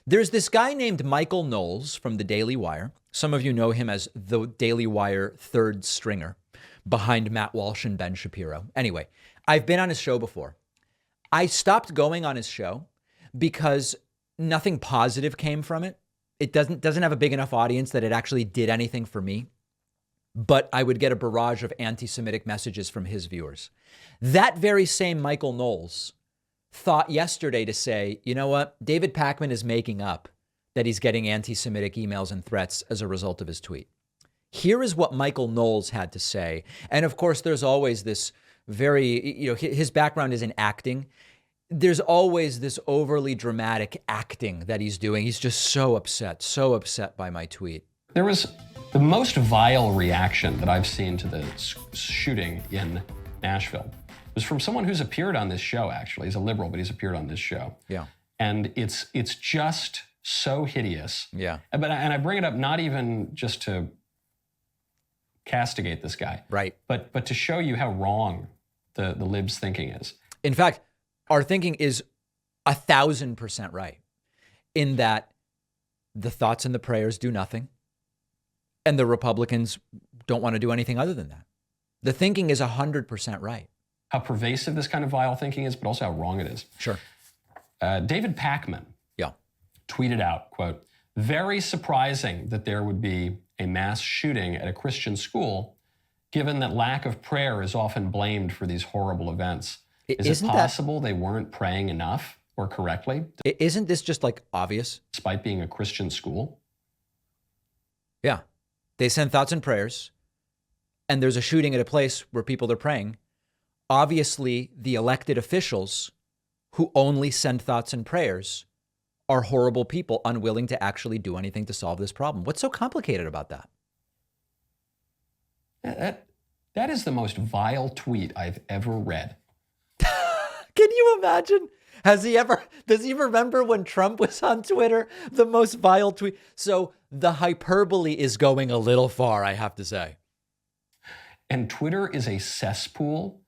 There's this guy named Michael Knowles from the Daily Wire. Some of you know him as the Daily Wire third stringer behind Matt Walsh and Ben Shapiro. Anyway, I've been on his show before. I stopped going on his show because nothing positive came from it. It doesn't have a big enough audience that it actually did anything for me. But I would get a barrage of anti-Semitic messages from his viewers. That very same Michael Knowles thought yesterday to say, you know what, David Pakman is making up that he's getting anti-Semitic emails and threats as a result of his tweet. Here is what Michael Knowles had to say. And of course, there's always this very, his background is in acting. There's always this overly dramatic acting that he's doing. He's just so upset by my tweet. There was the most vile reaction that I've seen to the shooting in Nashville was from someone who's appeared on this show, actually. He's a liberal, but he's appeared on this show. Yeah. And it's just so hideous. Yeah. And I bring it up not even just to castigate this guy. Right. But to show you how wrong the libs' thinking is. In fact, our thinking is 1,000% right in that the thoughts and the prayers do nothing. And the Republicans don't want to do anything other than that. The thinking is 100% right. How pervasive this kind of vile thinking is, but also how wrong it is. Sure. David Pakman tweeted out, quote, "Very surprising that there would be a mass shooting at a Christian school, given that lack of prayer is often blamed for these horrible events. Is it possible they weren't praying enough or correctly? Isn't this just like obvious? Despite being a Christian school?" Yeah. They send thoughts and prayers, and there's a shooting at a place where people are praying. Obviously, the elected officials who only send thoughts and prayers are horrible people, unwilling to actually do anything to solve this problem. What's so complicated about that? That is the most vile tweet I've ever read. Can you imagine? Does he remember when Trump was on Twitter? The most vile tweet. So the hyperbole is going a little far, I have to say. And Twitter is a cesspool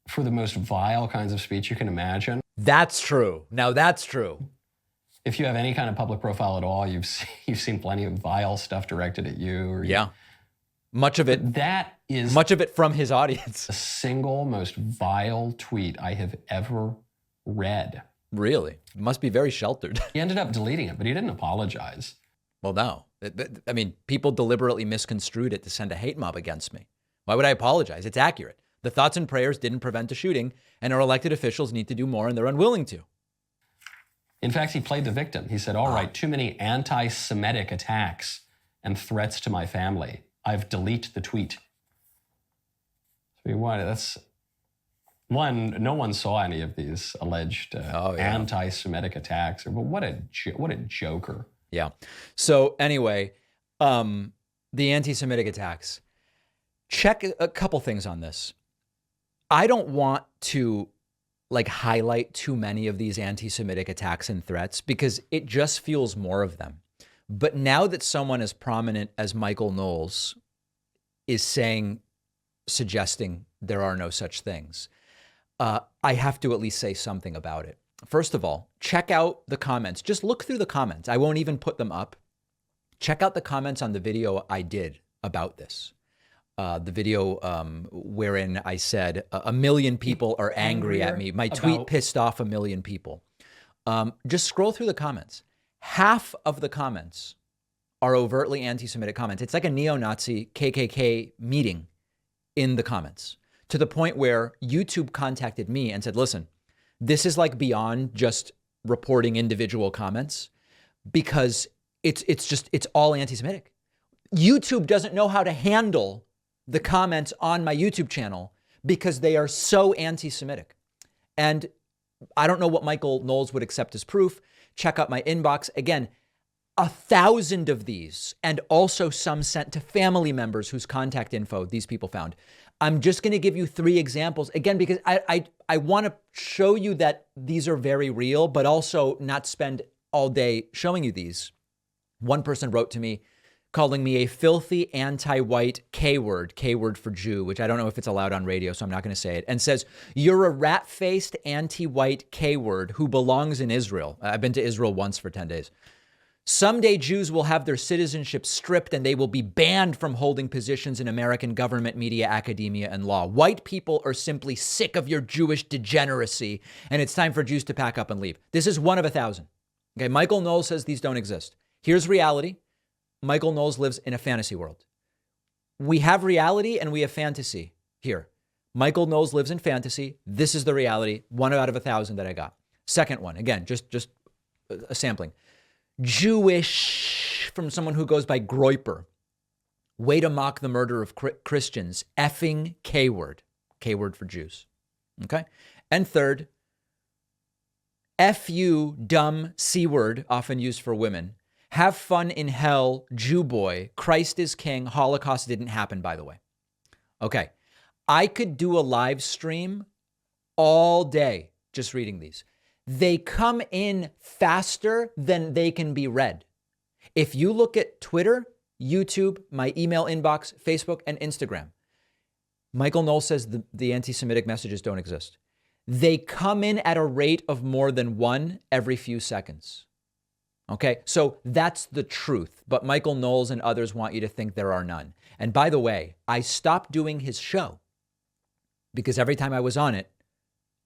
for the most vile kinds of speech you can imagine. That's true. Now that's true. If you have any kind of public profile at all, you've seen plenty of vile stuff directed at you. Yeah. Much of it from his audience. The single most vile tweet I have ever read. Really? It must be very sheltered. He ended up deleting it, but he didn't apologize. Well, no. I mean, people deliberately misconstrued it to send a hate mob against me. Why would I apologize? It's accurate. The thoughts and prayers didn't prevent the shooting, and our elected officials need to do more, and they're unwilling to. In fact, he played the victim. He said, all right, too many anti-Semitic attacks and threats to my family. I've deleted the tweet. So no one saw any of these alleged anti-Semitic attacks. But what a joker. Yeah. So anyway, the anti-Semitic attacks. Check a couple things on this. I don't want to highlight too many of these anti-Semitic attacks and threats because it just fuels more of them. But now that someone as prominent as Michael Knowles is suggesting there are no such things, I have to at least say something about it. First of all, check out the comments. Just look through the comments. I won't even put them up. Check out the comments on the video I did about this. The video wherein I said a million people are angry at me. My tweet pissed off a million people. Just scroll through the comments. Half of the comments are overtly anti-Semitic comments. It's like a neo-Nazi KKK meeting in the comments, to the point where YouTube contacted me and said, listen, this is beyond just reporting individual comments because it's all anti-Semitic. YouTube doesn't know how to handle the comments on my YouTube channel because they are so anti-Semitic. And I don't know what Michael Knowles would accept as proof. Check out my inbox. Again, 1,000 of these, and also some sent to family members whose contact info these people found. I'm just going to give you 3 examples, again, because I want to show you that these are very real, but also not spend all day showing you these. One person wrote to me, calling me a filthy anti-white K-word for Jew, which I don't know if it's allowed on radio, so I'm not going to say it, and says, you're a rat-faced anti-white K-word who belongs in Israel. I've been to Israel once for 10 days. Someday Jews will have their citizenship stripped and they will be banned from holding positions in American government, media, academia, and law. White people are simply sick of your Jewish degeneracy, and it's time for Jews to pack up and leave. This is one of 1,000. Okay, Michael Knowles says these don't exist. Here's reality. Michael Knowles lives in a fantasy world. We have reality and we have fantasy here. Michael Knowles lives in fantasy. This is the reality. 1 out of 1,000 that I got. Second one, again, just a sampling. Jewish from someone who goes by Groiper. Way to mock the murder of Christians. Effing K-word. K-word for Jews. Okay? And third, F-U, dumb C-word, often used for women. Have fun in hell, Jew boy. Christ is king. Holocaust didn't happen, by the way. Okay. I could do a live stream all day just reading these. They come in faster than they can be read. If you look at Twitter, YouTube, my email inbox, Facebook, and Instagram, Michael Knowles says the anti-Semitic messages don't exist. They come in at a rate of more than 1 every few seconds. Okay, so that's the truth. But Michael Knowles and others want you to think there are none. And by the way, I stopped doing his show because every time I was on it,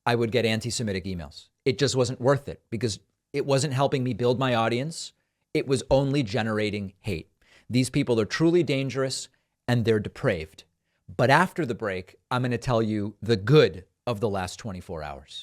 I would get anti-Semitic emails. It just wasn't worth it because it wasn't helping me build my audience. It was only generating hate. These people are truly dangerous and they're depraved. But after the break, I'm going to tell you the good of the last 24 hours.